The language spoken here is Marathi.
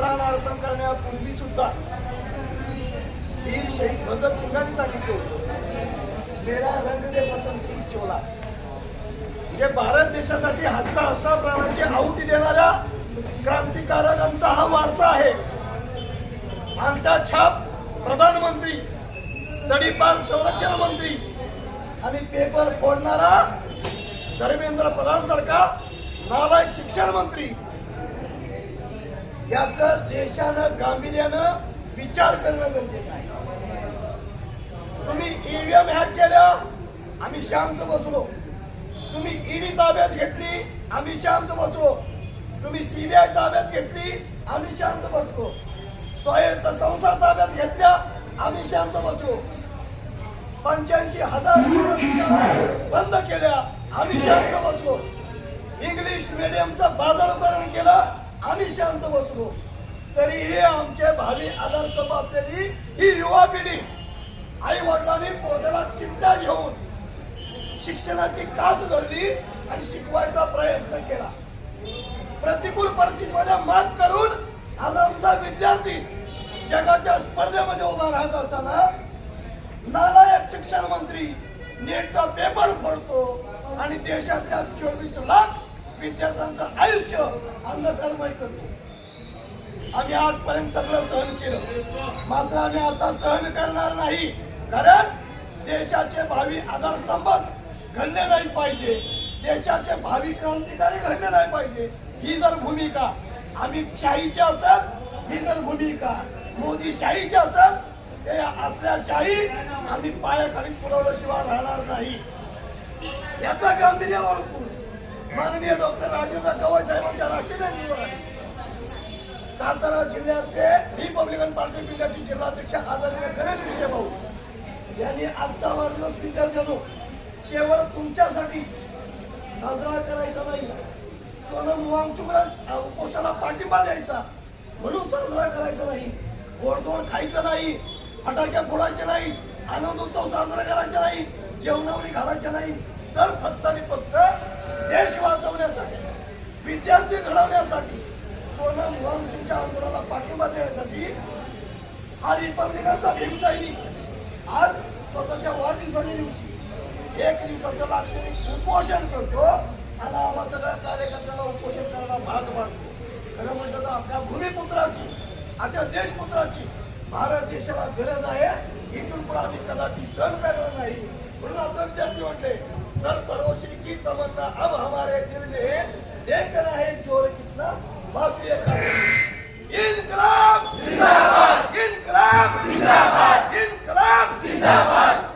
प्राणार्पण करण्यापूर्वी सुद्धा वीर शहीद भगत सिंगांनी सांगितलं होतं, मेरा रंग दे बसंती चोला. म्हणजे भारत देशासाठी हसता हसता प्राणाची आहुती देणाऱ्या क्रांतिकारकांचा हा वारसा आहे. अंगठा छाप प्रधानमंत्री, तडीपार संरक्षण मंत्री आणि पेपर फोडणारा धर्मेंद्र प्रधान सारखा नालायक शिक्षण मंत्री, याचं देशानं गांभीर्यानं विचार करणं गरजेचं आहे. तुम्ही ईव्हीएम हॅक केल्या, आम्ही शांत बसलो. तुम्ही ईडी ताब्यात घेतली, आम्ही शांत बसलो. तुम्ही सीबीआय ताब्यात घेतली, आम्ही शांत बसलो. स्वायत्त संस्था ताब्यात घेतल्या, आम्ही शांत बसलो. 85,000 बंद केल्या, आम्ही शांत बसलो. इंग्लिश मीडियमचं बाजारीकरण केलं, आम्ही शांत बसलो. तरीही आमचे भावी आदर्शस्तंभ असलेली ही युवा पिढी आई वडिलांनी पोटाला चिमटा घेऊन शिक्षणाची कास धरली आणि शिकवायचा प्रयत्न केला. प्रतिकूल परिस्थितीमध्ये मात करून आज आमचा विद्यार्थी जगाच्या स्पर्धेमध्ये उभा राहत असताना नालायक शिक्षण मंत्री नीटचा पेपर फोडतो आणि देशातल्या 24 लाख विद्यार्थ्यांचं आयुष्य अंधकारमय करतो. आम्ही आजपर्यंत सगळं सहन केलं, मात्र आम्ही आता सहन करणार नाही. कारण देशाचे भावी आधारस्तंभच घडले नाही पाहिजे, देशाचे भावी क्रांतिकारी घडले नाही पाहिजे. ही जर भूमिका अमित शाहीची असेल, ही जर भूमिका मोदी शाहीची असेल, ते असल्या शाही आम्ही पायाखाली पुरवल्याशिवाय राहणार नाही. याचा गांभीर्य ओळखून माननीय डॉक्टर राजेंद्र कवय साहेबांच्या राष्ट्रीय नेतृत्वाखाली सातारा जिल्ह्याचे रिपब्लिकन पार्टी जिल्ह्याचे जिल्हाध्यक्ष आदरणीय गणेश विषयभाऊ यांनी आजचा वाढदिवस विद्यार्थ्यांनो केवळ तुमच्यासाठी साजरा करायचा नाही, सोनम वांगचुकला उपोषणाला पाठिंबा द्यायचा म्हणून साजरा करायचा नाही, गोडधोड खायचं नाही, फटाके फोडायचे नाही, आनंद उत्सव साजरा करायचा नाही, जेवणावळी घालायच्या नाही, तर फक्त आणि फक्त देश वाचवण्यासाठी, विद्यार्थी घडवण्यासाठी, सोनम वांगचुकच्या आंदोलनाला पाठिंबा देण्यासाठी हा रिपब्लिकनचा भीमसैनिक आज स्वतःच्या वाढदिवसाच्या दिवशी 1 दिवसाचं लाक्षणिक उपोषण करतो आणि आम्हा सगळ्या कार्यकर्त्यांना उपोषण करायला भाग पाडतो. खरं म्हटलं तर आपल्या भूमिपुत्राची, अशा देशपुत्राची भारत देशाला गरज आहे. इथून पुढे आम्ही कदापि सहन करणार नाही. म्हणून आता विद्यार्थी म्हटले, सरफरोशी की तमन्ना अब हमारे दिल में, देखना है जोर कितना बाजू ये इनकलाब जिंदाबाद, इनकलाब जिंदाबाद, इनकलाब जिंदाबाद.